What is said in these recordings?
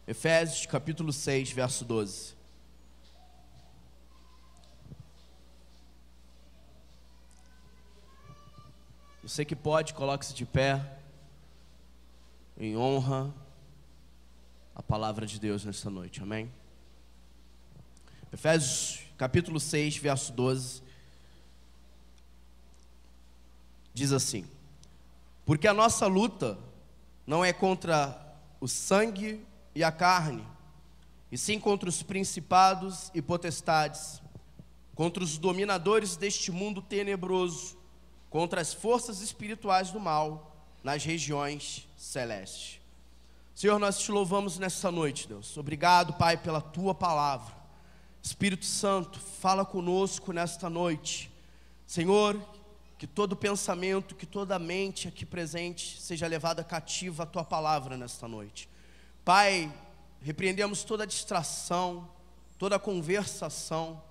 Efésios capítulo 6, verso 12. Você que pode, coloque-se de pé, em honra à palavra de Deus nesta noite, amém? Efésios capítulo 6, verso 12, diz assim: porque a nossa luta não é contra o sangue e a carne, e sim contra os principados e potestades, contra os dominadores deste mundo tenebroso, contra as forças espirituais do mal nas regiões celestes. Senhor, nós te louvamos nessa noite, Deus. Obrigado, Pai, pela tua palavra. Espírito Santo, fala conosco nesta noite. Senhor, que todo pensamento, que toda mente aqui presente seja levada cativa à tua palavra nesta noite. Pai, repreendemos toda distração, toda conversação.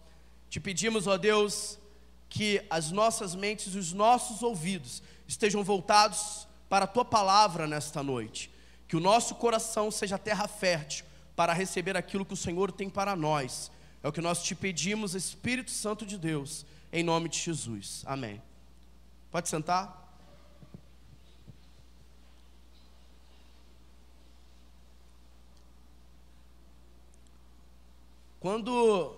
Te pedimos, ó Deus, que as nossas mentes e os nossos ouvidos estejam voltados para a tua palavra nesta noite. Que o nosso coração seja terra fértil para receber aquilo que o Senhor tem para nós. É o que nós te pedimos, Espírito Santo de Deus, em nome de Jesus. Amém. Pode sentar. Quando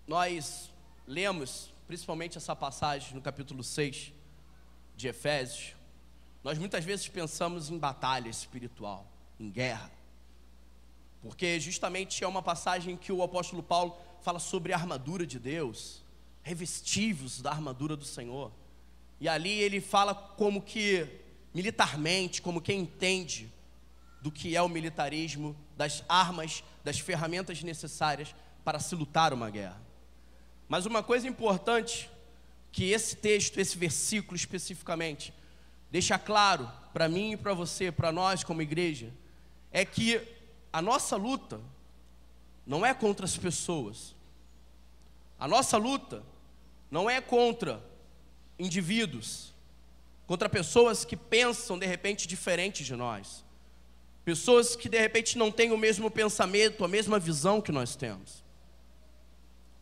nós lemos, principalmente essa passagem no capítulo 6 de Efésios, nós muitas vezes pensamos em batalha espiritual, em guerra, porque justamente é uma passagem que o apóstolo Paulo fala sobre a armadura de Deus, revestivos da armadura do Senhor, e ali ele fala como que militarmente, como quem entende do que é o militarismo, das armas, das ferramentas necessárias para se lutar uma guerra. Mas uma coisa importante que esse texto, esse versículo especificamente, deixa claro para mim e para você, para nós como igreja, é que a nossa luta não é contra as pessoas. A nossa luta não é contra indivíduos, contra pessoas que pensam de repente diferente de nós. Pessoas que de repente não têm o mesmo pensamento, a mesma visão que nós temos.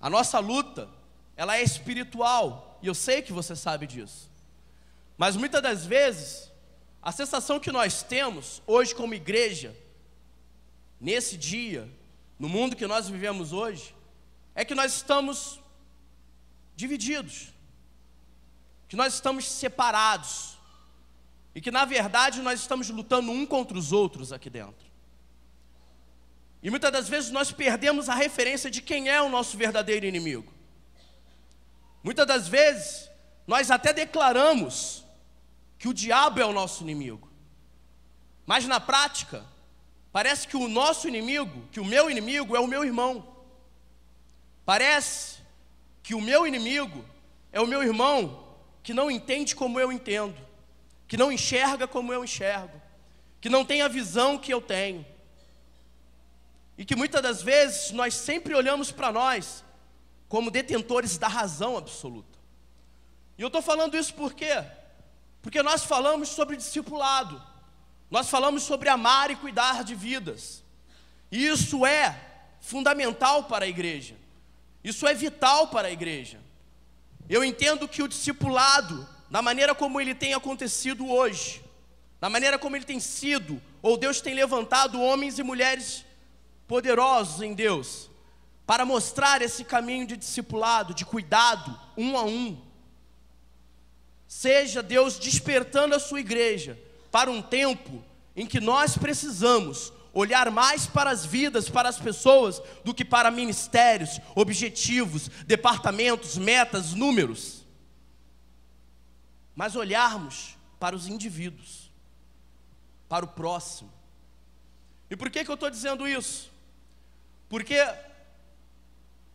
A nossa luta, ela é espiritual, e eu sei que você sabe disso. Mas muitas das vezes, a sensação que nós temos hoje como igreja, nesse dia, no mundo que nós vivemos hoje, é que nós estamos divididos, que nós estamos separados, e que na verdade nós estamos lutando um contra os outros aqui dentro. E muitas das vezes nós perdemos a referência de quem é o nosso verdadeiro inimigo. Muitas das vezes nós até declaramos que o diabo é o nosso inimigo, mas na prática parece que o nosso inimigo, que o meu inimigo é o meu irmão. Parece que o meu inimigo é o meu irmão que não entende como eu entendo, que não enxerga como eu enxergo, que não tem a visão que eu tenho. E que muitas das vezes nós sempre olhamos para nós como detentores da razão absoluta. E eu estou falando isso por quê? Porque nós falamos sobre discipulado, nós falamos sobre amar e cuidar de vidas. E isso é fundamental para a igreja, isso é vital para a igreja. Eu entendo que o discipulado, da maneira como ele tem acontecido hoje, da maneira como ele tem sido, ou Deus tem levantado homens e mulheres poderosos em Deus, para mostrar esse caminho de discipulado, de cuidado, um a um. Seja Deus despertando a sua igreja para um tempo em que nós precisamos olhar mais para as vidas, para as pessoas, do que para ministérios, objetivos, departamentos, metas, números. Mas olharmos para os indivíduos, para o próximo. E por que eu estou dizendo isso? Porque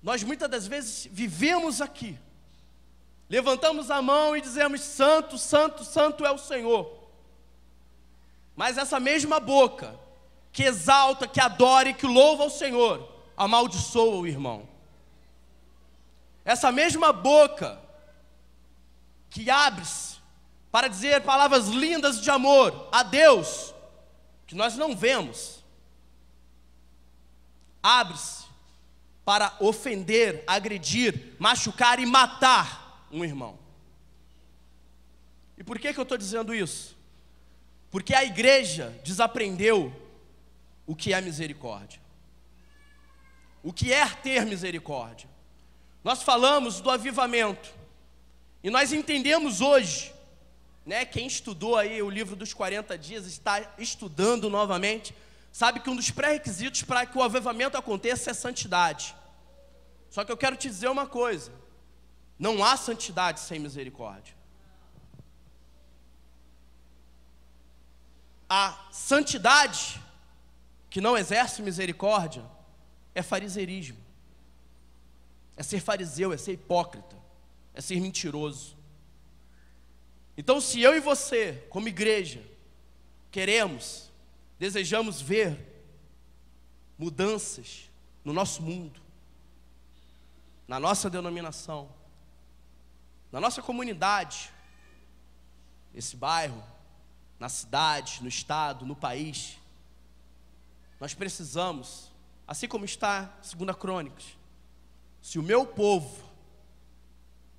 nós muitas das vezes vivemos aqui, levantamos a mão e dizemos: santo, santo, santo é o Senhor. Mas essa mesma boca que exalta, que adora e que louva ao Senhor, amaldiçoa o irmão. Essa mesma boca que abre-se para dizer palavras lindas de amor a Deus, que nós não vemos, abre-se para ofender, agredir, machucar e matar um irmão. E por que eu estou dizendo isso? Porque a igreja desaprendeu o que é misericórdia. O que é ter misericórdia? Nós falamos do avivamento, e nós entendemos hoje, quem estudou aí o livro dos 40 dias, está estudando novamente, sabe que um dos pré-requisitos para que o avivamento aconteça é santidade. Só que eu quero te dizer uma coisa: não há santidade sem misericórdia. A santidade que não exerce misericórdia é fariseirismo. É ser fariseu, é ser hipócrita, é ser mentiroso. Então, se eu e você, como igreja, desejamos ver mudanças no nosso mundo, na nossa denominação, na nossa comunidade, nesse bairro, na cidade, no estado, no país, nós precisamos, assim como está em 2 Crônicas, se o meu povo,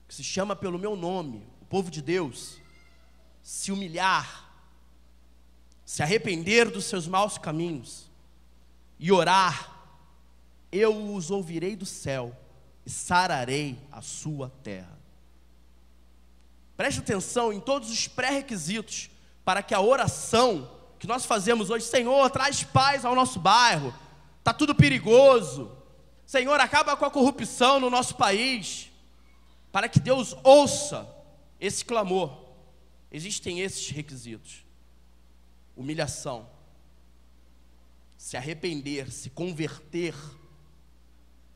que se chama pelo meu nome, o povo de Deus, se humilhar, se arrepender dos seus maus caminhos e orar, eu os ouvirei do céu e sararei a sua terra. Preste atenção em todos os pré-requisitos para que a oração que nós fazemos hoje: Senhor, traz paz ao nosso bairro, está tudo perigoso, Senhor, acaba com a corrupção no nosso país. Para que Deus ouça esse clamor, existem esses requisitos: humilhação, se arrepender, se converter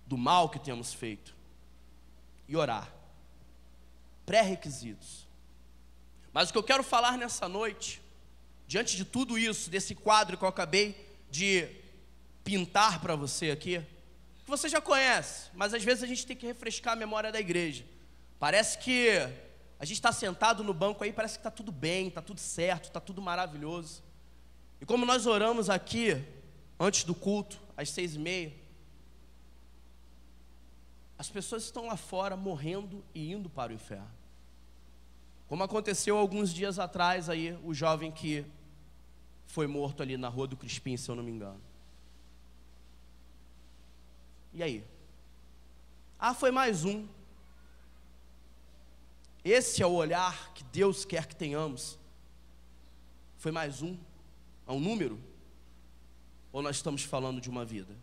do mal que temos feito e orar. Pré-requisitos. Mas o que eu quero falar nessa noite, diante de tudo isso, desse quadro que eu acabei de pintar para você aqui, que você já conhece, mas às vezes a gente tem que refrescar a memória da igreja. Parece que a gente está sentado no banco aí, parece que está tudo bem, está tudo certo, está tudo maravilhoso. E como nós oramos aqui, antes do culto, às 6h30, as pessoas estão lá fora morrendo e indo para o inferno. Como aconteceu alguns dias atrás aí, o jovem que foi morto ali na Rua do Crispim, se eu não me engano. E aí? Foi mais um. Esse é o olhar que Deus quer que tenhamos. Foi mais um? É um número? Ou nós estamos falando de uma vida?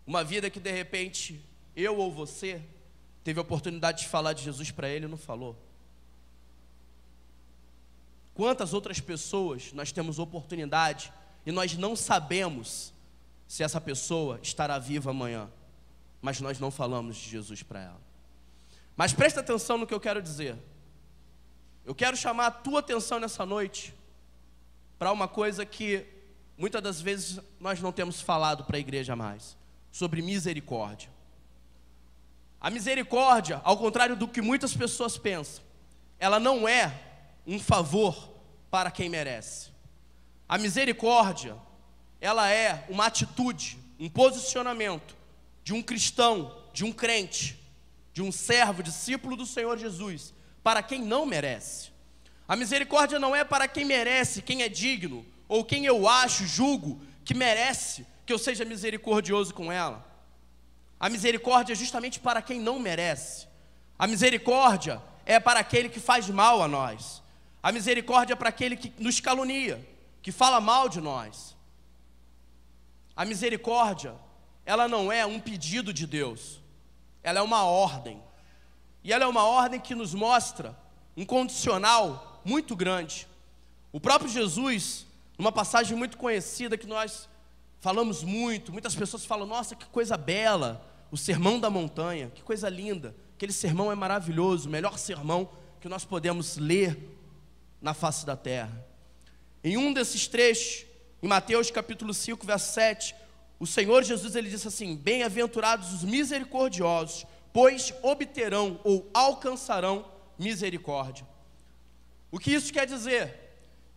Uma vida que de repente eu ou você teve a oportunidade de falar de Jesus para ele e não falou. Quantas outras pessoas nós temos oportunidade e nós não sabemos se essa pessoa estará viva amanhã, mas nós não falamos de Jesus para ela. Mas presta atenção no que eu quero dizer. Eu quero chamar a tua atenção nessa noite para uma coisa que muitas das vezes nós não temos falado para a igreja mais, sobre misericórdia. A misericórdia, ao contrário do que muitas pessoas pensam, ela não é um favor para quem merece. A misericórdia, ela é uma atitude, um posicionamento de um cristão, de um crente, de um servo, discípulo do Senhor Jesus, para quem não merece. A misericórdia não é para quem merece, quem é digno, ou quem eu julgo que merece que eu seja misericordioso com ela. A misericórdia é justamente para quem não merece. A misericórdia é para aquele que faz mal a nós. A misericórdia é para aquele que nos calunia, que fala mal de nós. A misericórdia, ela não é um pedido de Deus, ela é uma ordem. E ela é uma ordem que nos mostra um condicional muito grande. O próprio Jesus, numa passagem muito conhecida que nós falamos muito, muitas pessoas falam: nossa, que coisa bela, o Sermão da Montanha, que coisa linda. Aquele sermão é maravilhoso, o melhor sermão que nós podemos ler na face da terra. Em um desses trechos, em Mateus capítulo 5, verso 7, o Senhor Jesus, ele disse assim: bem-aventurados os misericordiosos, pois obterão ou alcançarão misericórdia. O que isso quer dizer?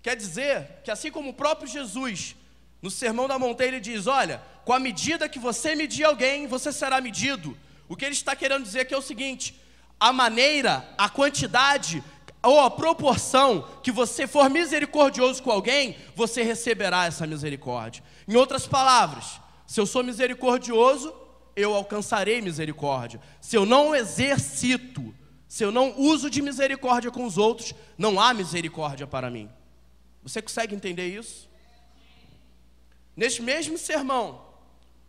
Quer dizer que assim como o próprio Jesus No Sermão da Montanha ele diz, olha, com a medida que você medir alguém, você será medido. O que ele está querendo dizer aqui é o seguinte, a maneira, a quantidade ou a proporção que você for misericordioso com alguém, você receberá essa misericórdia. Em outras palavras, se eu sou misericordioso, eu alcançarei misericórdia. Se eu não exercito, se eu não uso de misericórdia com os outros, não há misericórdia para mim. Você consegue entender isso? Neste mesmo sermão,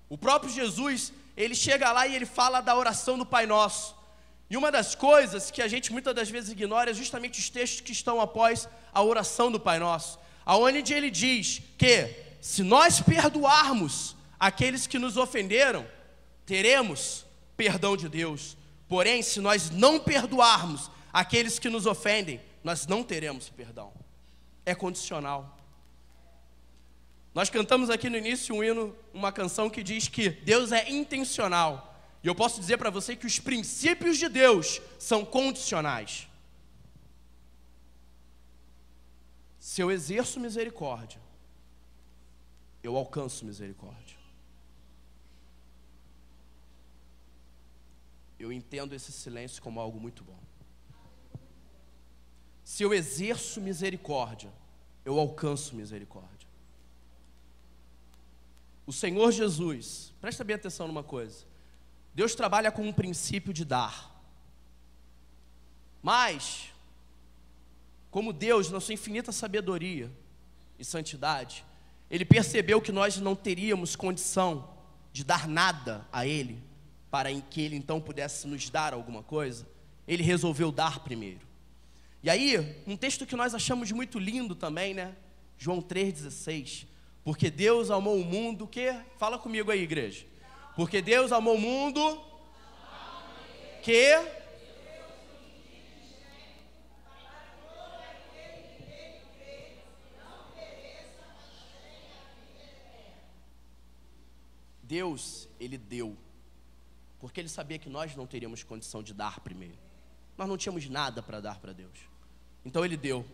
o próprio Jesus, ele chega lá e ele fala da oração do Pai Nosso. E uma das coisas que a gente muitas das vezes ignora é justamente os textos que estão após a oração do Pai Nosso, aonde ele diz que se nós perdoarmos aqueles que nos ofenderam, teremos perdão de Deus. Porém, se nós não perdoarmos aqueles que nos ofendem, nós não teremos perdão. É condicional. Nós cantamos aqui no início um hino, uma canção que diz que Deus é intencional. E eu posso dizer para você que os princípios de Deus são condicionais. Se eu exerço misericórdia, eu alcanço misericórdia. Eu entendo esse silêncio como algo muito bom. Se eu exerço misericórdia, eu alcanço misericórdia. O Senhor Jesus, presta bem atenção numa coisa. Deus trabalha com um princípio de dar. Mas, como Deus, na sua infinita sabedoria e santidade, Ele percebeu que nós não teríamos condição de dar nada a Ele, para que Ele então pudesse nos dar alguma coisa. Ele resolveu dar primeiro. E aí, um texto que nós achamos muito lindo também, né? João 3,16. Porque Deus amou o mundo, o quê? Fala comigo aí, igreja. Porque Deus amou o mundo, que... Deus, Ele deu. Porque Ele sabia que nós não teríamos condição de dar primeiro. Nós não tínhamos nada para dar para Deus. Então Ele deu.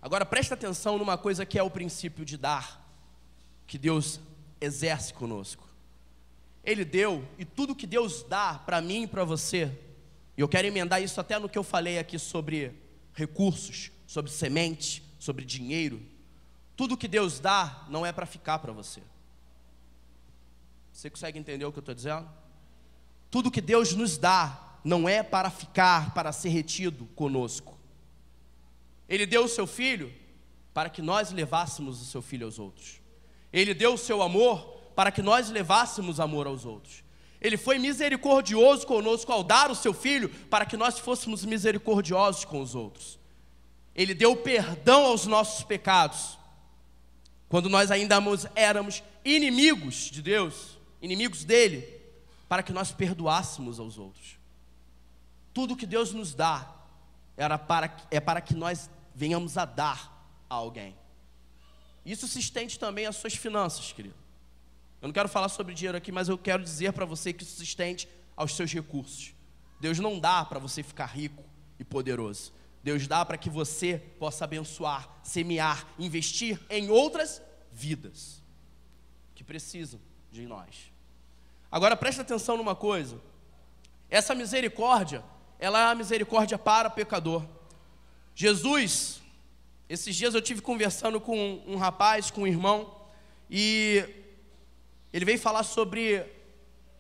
Agora presta atenção numa coisa que é o princípio de dar, que Deus exerce conosco. Ele deu, e tudo que Deus dá para mim e para você, e eu quero emendar isso até no que eu falei aqui sobre recursos, sobre semente, sobre dinheiro. Tudo que Deus dá não é para ficar para você. Você consegue entender o que eu estou dizendo? Tudo que Deus nos dá não é para ficar, para ser retido conosco. Ele deu o seu Filho para que nós levássemos o seu Filho aos outros. Ele deu o seu amor para que nós levássemos amor aos outros. Ele foi misericordioso conosco ao dar o seu Filho para que nós fôssemos misericordiosos com os outros. Ele deu perdão aos nossos pecados, quando nós ainda éramos inimigos de Deus, inimigos dele, para que nós perdoássemos aos outros. Tudo que Deus nos dá é para que nós venhamos a dar a alguém. Isso se estende também às suas finanças, querido. Eu não quero falar sobre dinheiro aqui, mas eu quero dizer para você que isso se estende aos seus recursos. Deus não dá para você ficar rico e poderoso. Deus dá para que você possa abençoar, semear, investir em outras vidas que precisam de nós. Agora presta atenção numa coisa. Essa misericórdia, ela é a misericórdia para pecador. Jesus, esses dias eu tive conversando com um rapaz, com um irmão, e ele veio falar sobre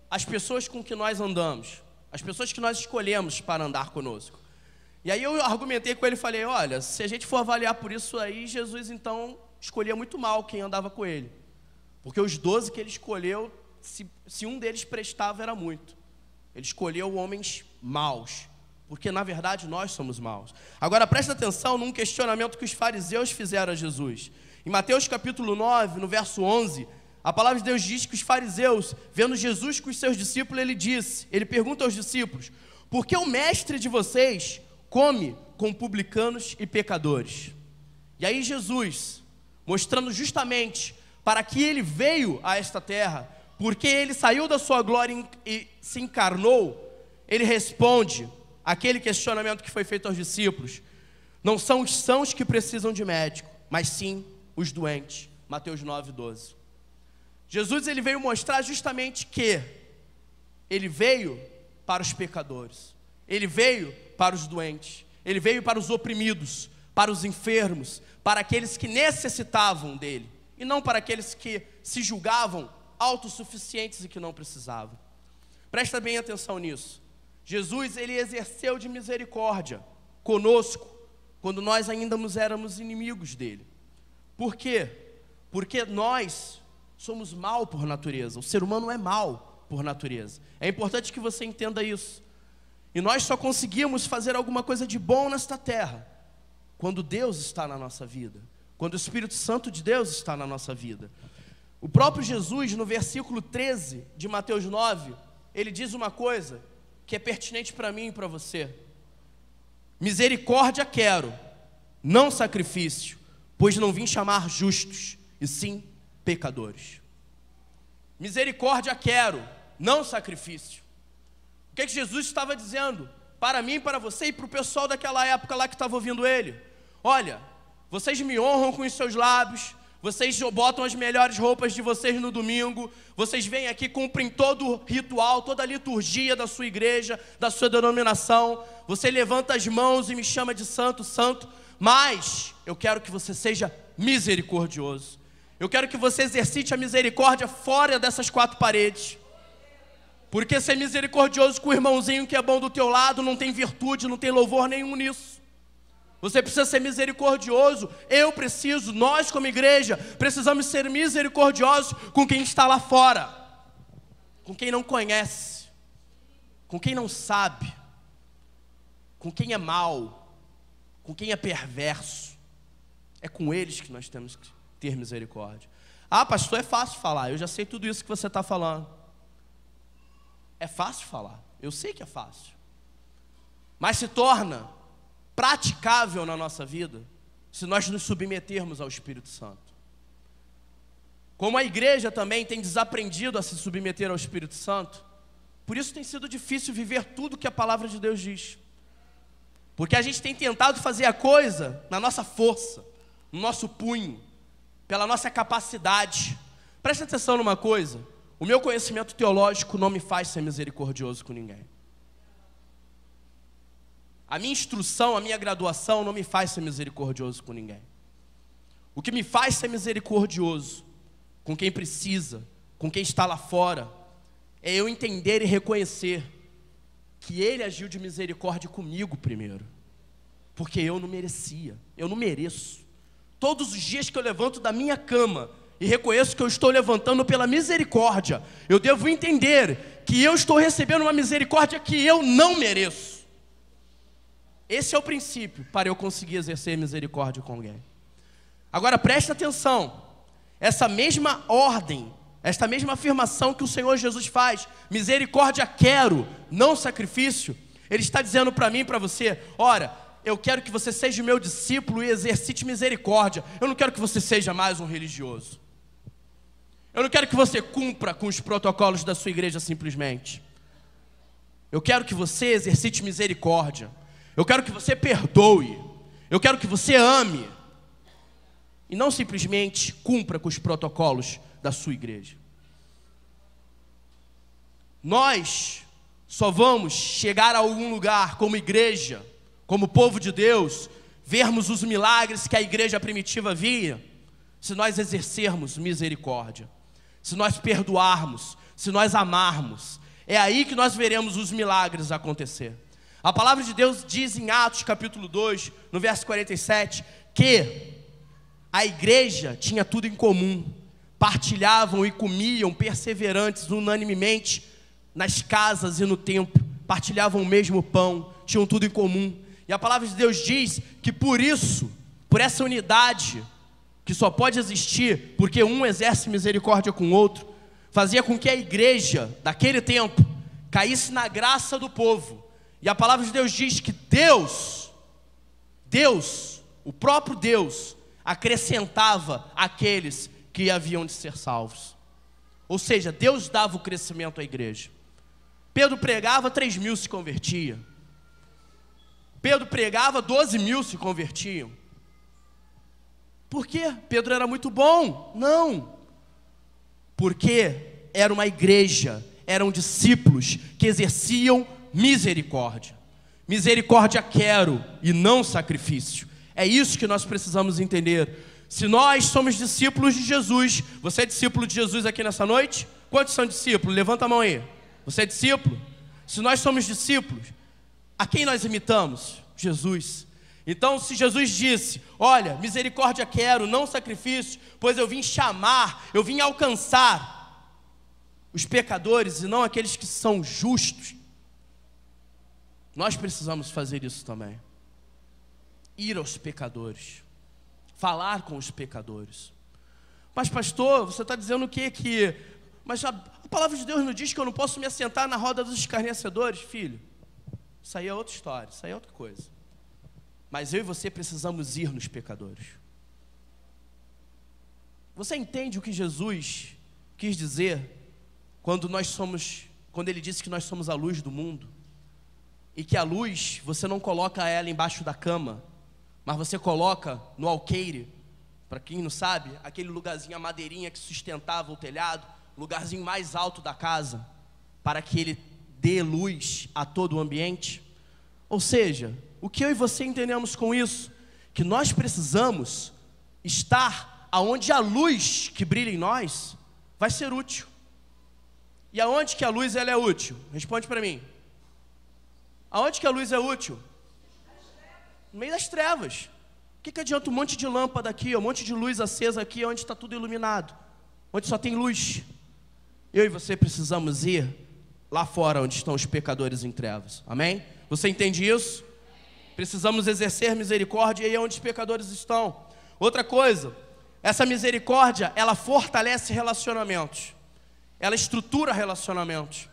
as pessoas com que nós andamos, as pessoas que nós escolhemos para andar conosco. E aí eu argumentei com ele e falei, olha, se a gente for avaliar por isso aí, Jesus então escolhia muito mal quem andava com ele. Porque os 12 que ele escolheu, se um deles prestava era muito. Ele escolheu homens maus, porque na verdade nós somos maus. Agora presta atenção num questionamento que os fariseus fizeram a Jesus. Em Mateus capítulo 9, no verso 11, a palavra de Deus diz que os fariseus, vendo Jesus com os seus discípulos, ele pergunta aos discípulos, por que o mestre de vocês come com publicanos e pecadores? E aí Jesus, mostrando justamente para que ele veio a esta terra, porque ele saiu da sua glória e se encarnou, ele responde aquele questionamento que foi feito aos discípulos: não são os sãos que precisam de médico, mas sim os doentes. Mateus 9:12. Jesus ele veio mostrar justamente que ele veio para os pecadores, ele veio para os doentes, ele veio para os oprimidos, para os enfermos, para aqueles que necessitavam dele, e não para aqueles que se julgavam autossuficientes e que não precisavam. Presta bem atenção nisso. Jesus ele exerceu de misericórdia conosco, quando nós ainda éramos inimigos dele. Por quê? Porque nós somos mal por natureza. O ser humano é mal por natureza. É importante que você entenda isso. E nós só conseguimos fazer alguma coisa de bom nesta terra quando Deus está na nossa vida, quando o Espírito Santo de Deus está na nossa vida. O próprio Jesus, no versículo 13 de Mateus 9, ele diz uma coisa que é pertinente para mim e para você: misericórdia quero, não sacrifício, pois não vim chamar justos, e sim pecadores. Misericórdia quero, não sacrifício. O que Jesus estava dizendo para mim, para você e para o pessoal daquela época lá que estava ouvindo ele? Olha, vocês me honram com os seus lábios, vocês botam as melhores roupas de vocês no domingo, vocês vêm aqui, cumprem todo o ritual, toda a liturgia da sua igreja, da sua denominação, você levanta as mãos e me chama de santo, santo, mas eu quero que você seja misericordioso. Eu quero que você exercite a misericórdia fora dessas quatro paredes. Porque ser misericordioso com o irmãozinho que é bom do teu lado não tem virtude, não tem louvor nenhum nisso. Você precisa ser misericordioso, eu preciso, nós como igreja, precisamos ser misericordiosos com quem está lá fora, com quem não conhece, com quem não sabe, com quem é mau, com quem é perverso. É com eles que nós temos que ter misericórdia. Ah, pastor, é fácil falar, eu já sei tudo isso que você está falando. É fácil falar, eu sei que é fácil, mas se torna praticável na nossa vida se nós nos submetermos ao Espírito Santo. Como a igreja também tem desaprendido a se submeter ao Espírito Santo, por isso tem sido difícil viver tudo que a palavra de Deus diz, porque a gente tem tentado fazer a coisa na nossa força, no nosso punho, pela nossa capacidade. Presta atenção numa coisa: o meu conhecimento teológico não me faz ser misericordioso com ninguém. A minha instrução, a minha graduação não me faz ser misericordioso com ninguém. O que me faz ser misericordioso com quem precisa, com quem está lá fora, é eu entender e reconhecer que Ele agiu de misericórdia comigo primeiro, porque eu não merecia, eu não mereço. Todos os dias que eu levanto da minha cama e reconheço que eu estou levantando pela misericórdia, eu devo entender que eu estou recebendo uma misericórdia que eu não mereço. Esse é o princípio para eu conseguir exercer misericórdia com alguém. Agora presta atenção, essa mesma ordem, esta mesma afirmação que o Senhor Jesus faz, misericórdia quero, não sacrifício, Ele está dizendo para mim e para você: ora, eu quero que você seja meu discípulo e exercite misericórdia. Eu não quero que você seja mais um religioso. Eu não quero que você cumpra com os protocolos da sua igreja simplesmente. Eu quero que você exercite misericórdia. Eu quero que você perdoe. Eu quero que você ame. E não simplesmente cumpra com os protocolos da sua igreja. Nós só vamos chegar a algum lugar como igreja, como povo de Deus, vermos os milagres que a igreja primitiva via, se nós exercermos misericórdia, se nós perdoarmos, se nós amarmos. É aí que nós veremos os milagres acontecer. A palavra de Deus diz em Atos capítulo 2, no verso 47, que a igreja tinha tudo em comum, partilhavam e comiam perseverantes, unanimemente, nas casas e no templo, partilhavam o mesmo pão, tinham tudo em comum. E a palavra de Deus diz que por isso, por essa unidade, que só pode existir porque um exerce misericórdia com o outro, fazia com que a igreja daquele tempo caísse na graça do povo. E a palavra de Deus diz que Deus, o próprio Deus, acrescentava aqueles que haviam de ser salvos. Ou seja, Deus dava o crescimento à igreja. Pedro pregava, 3.000 se convertiam. Pedro pregava, 12.000 se convertiam. Por quê? Pedro era muito bom? Não. Porque era uma igreja, eram discípulos que exerciam misericórdia. Misericórdia quero e não sacrifício. É isso que nós precisamos entender. Se nós somos discípulos de Jesus, você é discípulo de Jesus aqui nessa noite? Quantos são discípulos? Levanta a mão aí. Você é discípulo? Se nós somos discípulos, a quem nós imitamos? Jesus. Então, se Jesus disse, olha, misericórdia quero, não sacrifício, pois eu vim chamar, eu vim alcançar os pecadores e não aqueles que são justos, nós precisamos fazer isso também. Ir aos pecadores, falar com os pecadores. Mas pastor, você está dizendo o quê? Mas a palavra de Deus não diz que eu não posso me assentar na roda dos escarnecedores? Filho, isso aí é outra história, isso aí é outra coisa. Mas eu e você precisamos ir nos pecadores. Você entende o que Jesus quis dizer quando ele disse que nós somos a luz do mundo? E que a luz, você não coloca ela embaixo da cama, mas você coloca no alqueire. Para quem não sabe, aquele lugarzinho, a madeirinha que sustentava o telhado, lugarzinho mais alto da casa, para que ele dê luz a todo o ambiente. Ou seja, o que eu e você entendemos com isso? Que nós precisamos estar aonde a luz que brilha em nós vai ser útil. E aonde que a luz ela é útil? Responde para mim. Aonde que a luz é útil? No meio das trevas. O que adianta um monte de lâmpada aqui, um monte de luz acesa aqui, onde está tudo iluminado, onde só tem luz? Eu e você precisamos ir lá fora, onde estão os pecadores em trevas. Amém? Você entende isso? Precisamos exercer misericórdia e aí é onde os pecadores estão. Outra coisa, essa misericórdia, ela fortalece relacionamentos. Ela estrutura relacionamentos.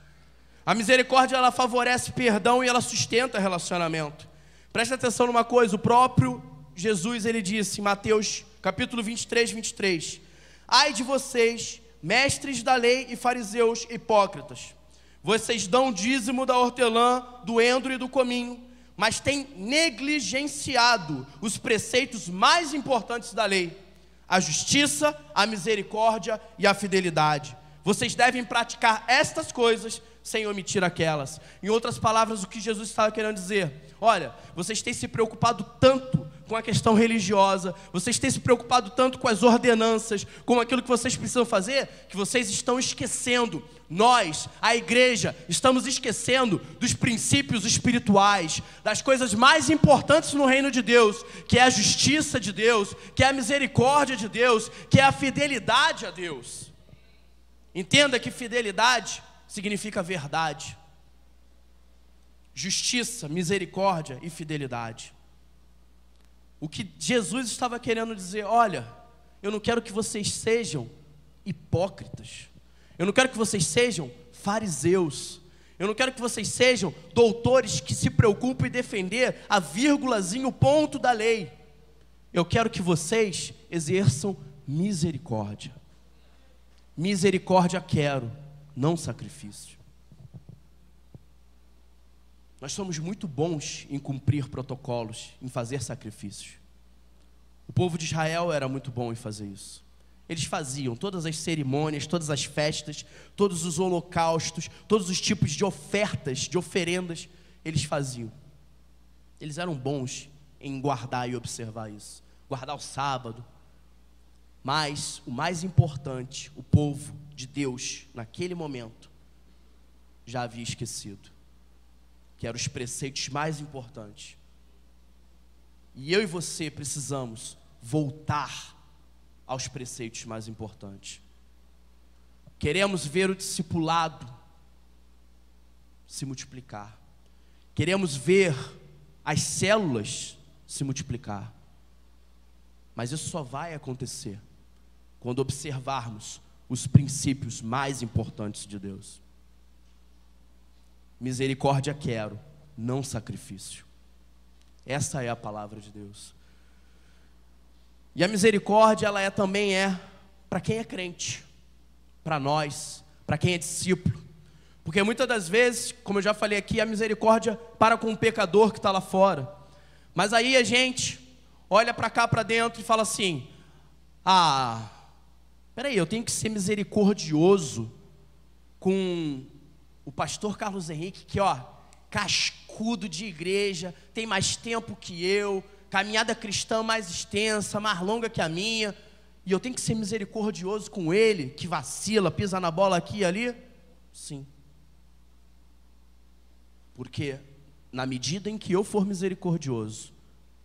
A misericórdia, ela favorece perdão e ela sustenta relacionamento. Presta atenção numa coisa, o próprio Jesus, ele disse em Mateus capítulo 23. Ai de vocês, mestres da lei e fariseus hipócritas, vocês dão dízimo da hortelã, do endro e do cominho, mas têm negligenciado os preceitos mais importantes da lei: a justiça, a misericórdia e a fidelidade. Vocês devem praticar estas coisas sem omitir aquelas. Em outras palavras, o que Jesus estava querendo dizer: olha, vocês têm se preocupado tanto com a questão religiosa, vocês têm se preocupado tanto com as ordenanças, com aquilo que vocês precisam fazer, que vocês estão esquecendo. Nós, a igreja, estamos esquecendo dos princípios espirituais, das coisas mais importantes no reino de Deus, que é a justiça de Deus, que é a misericórdia de Deus, que é a fidelidade a Deus. Entenda que fidelidade significa verdade, justiça, misericórdia e fidelidade. O que Jesus estava querendo dizer: olha, eu não quero que vocês sejam hipócritas, eu não quero que vocês sejam fariseus, eu não quero que vocês sejam doutores que se preocupem em defender a vírgulazinho, o ponto da lei. Eu quero que vocês exerçam misericórdia. Misericórdia quero, não sacrifício. Nós somos muito bons em cumprir protocolos, em fazer sacrifícios. O povo de Israel era muito bom em fazer isso. Eles faziam todas as cerimônias, todas as festas, todos os holocaustos, todos os tipos de ofertas, de oferendas, eles faziam. Eles eram bons em guardar e observar isso, guardar o sábado. Mas o mais importante, o povo de Deus, naquele momento, já havia esquecido, que eram os preceitos mais importantes. E eu e você precisamos voltar aos preceitos mais importantes. Queremos ver o discipulado se multiplicar. Queremos ver as células se multiplicar. Mas isso só vai acontecer quando observarmos os princípios mais importantes de Deus. Misericórdia quero, não sacrifício. Essa é a palavra de Deus. E a misericórdia, ela também é para quem é crente, para nós, para quem é discípulo. Porque muitas das vezes, como eu já falei aqui, a misericórdia para com o pecador que está lá fora. Mas aí a gente olha para cá, para dentro e fala assim: Ah, peraí, eu tenho que ser misericordioso com o pastor Carlos Henrique, que cascudo de igreja, tem mais tempo que eu, caminhada cristã mais extensa, mais longa que a minha, e eu tenho que ser misericordioso com ele, que vacila, pisa na bola aqui e ali? Sim. Porque na medida em que eu for misericordioso,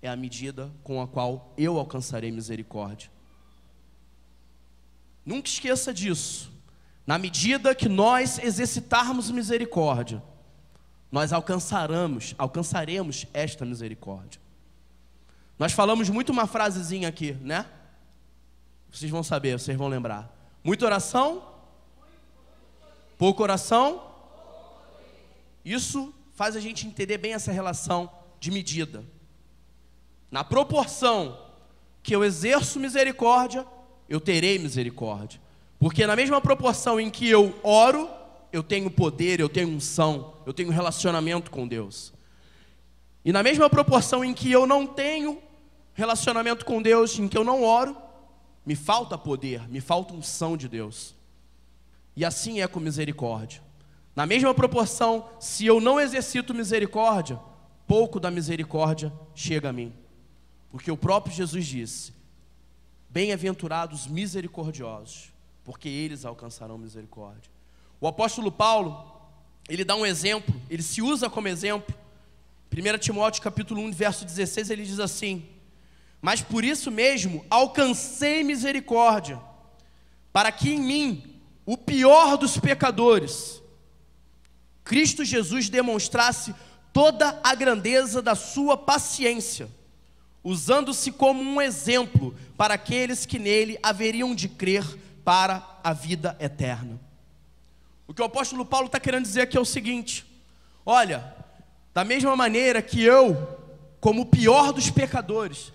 é a medida com a qual eu alcançarei misericórdia. Nunca esqueça disso. Na medida que nós exercitarmos misericórdia, nós alcançaremos esta misericórdia. Nós falamos muito uma frasezinha aqui, né? Vocês vão saber, vocês vão lembrar. Muita oração, pouca oração. Isso faz a gente entender bem essa relação de medida. Na proporção que eu exerço misericórdia, eu terei misericórdia. Porque na mesma proporção em que eu oro, eu tenho poder, eu tenho unção, eu tenho relacionamento com Deus. E na mesma proporção em que eu não tenho relacionamento com Deus, em que eu não oro, me falta poder, me falta unção de Deus. E assim é com misericórdia. Na mesma proporção, se eu não exercito misericórdia, pouco da misericórdia chega a mim. Porque o próprio Jesus disse: bem-aventurados misericordiosos, porque eles alcançarão misericórdia. O apóstolo Paulo, ele dá um exemplo, ele se usa como exemplo. 1 Timóteo capítulo 1, verso 16, ele diz assim: mas por isso mesmo alcancei misericórdia, para que em mim, o pior dos pecadores, Cristo Jesus demonstrasse toda a grandeza da sua paciência, usando-se como um exemplo para aqueles que nele haveriam de crer para a vida eterna. O que o apóstolo Paulo está querendo dizer aqui é o seguinte: olha, da mesma maneira que eu, como o pior dos pecadores,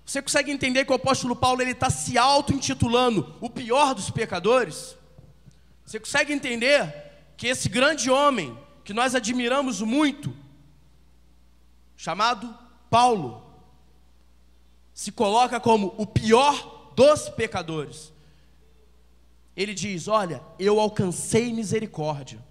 você consegue entender que o apóstolo Paulo está se auto-intitulando o pior dos pecadores? Você consegue entender que esse grande homem, que nós admiramos muito, chamado Paulo, se coloca como o pior dos pecadores? Ele diz: olha, eu alcancei misericórdia,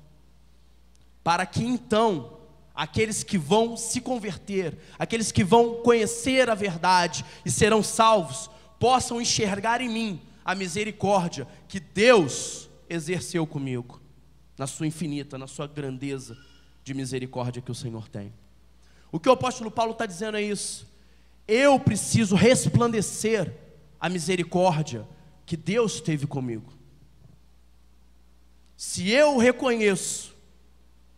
para que então aqueles que vão se converter, aqueles que vão conhecer a verdade e serão salvos, possam enxergar em mim a misericórdia que Deus exerceu comigo, na sua infinita, na sua grandeza de misericórdia que o Senhor tem. O que o apóstolo Paulo está dizendo é isso: eu preciso resplandecer a misericórdia que Deus teve comigo. Se eu reconheço,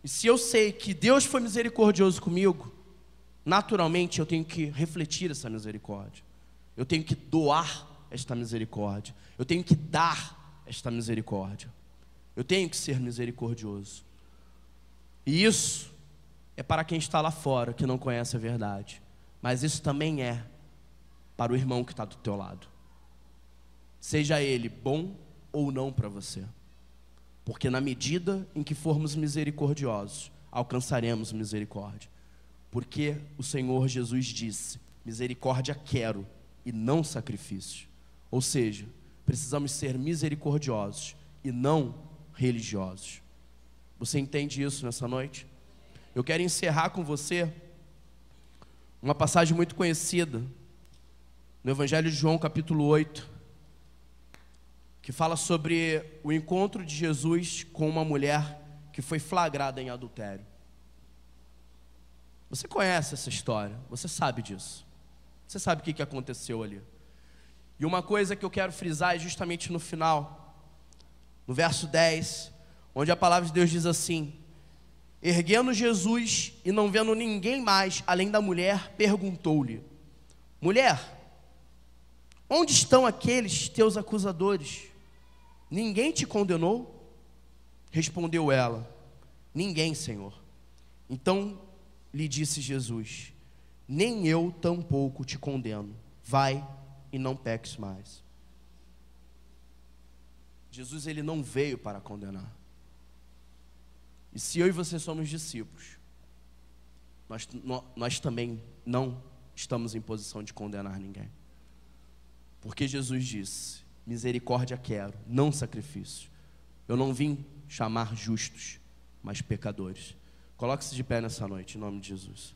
e se eu sei que Deus foi misericordioso comigo, naturalmente eu tenho que refletir essa misericórdia. Eu tenho que doar esta misericórdia. Eu tenho que dar esta misericórdia. Eu tenho que ser misericordioso. E isso é para quem está lá fora, que não conhece a verdade. Mas isso também é para o irmão que está do teu lado. Seja ele bom ou não para você. Porque na medida em que formos misericordiosos, alcançaremos misericórdia. Porque o Senhor Jesus disse: misericórdia quero e não sacrifício. Ou seja, precisamos ser misericordiosos e não religiosos. Você entende isso nessa noite? Eu quero encerrar com você uma passagem muito conhecida no Evangelho de João capítulo 8, que fala sobre o encontro de Jesus com uma mulher que foi flagrada em adultério. Você conhece essa história, você sabe disso. Você sabe o que aconteceu ali. E uma coisa que eu quero frisar é justamente no final, no verso 10, onde a palavra de Deus diz assim: erguendo Jesus e não vendo ninguém mais além da mulher, perguntou-lhe: mulher, onde estão aqueles teus acusadores? Ninguém te condenou? Respondeu ela: ninguém, Senhor. Então lhe disse Jesus: nem eu tampouco te condeno. Vai e não peques mais. Jesus, ele não veio para condenar. E se eu e você somos discípulos, nós também não estamos em posição de condenar ninguém. Porque Jesus disse: misericórdia quero, não sacrifício. Eu não vim chamar justos, mas pecadores. Coloque-se de pé nessa noite, em nome de Jesus.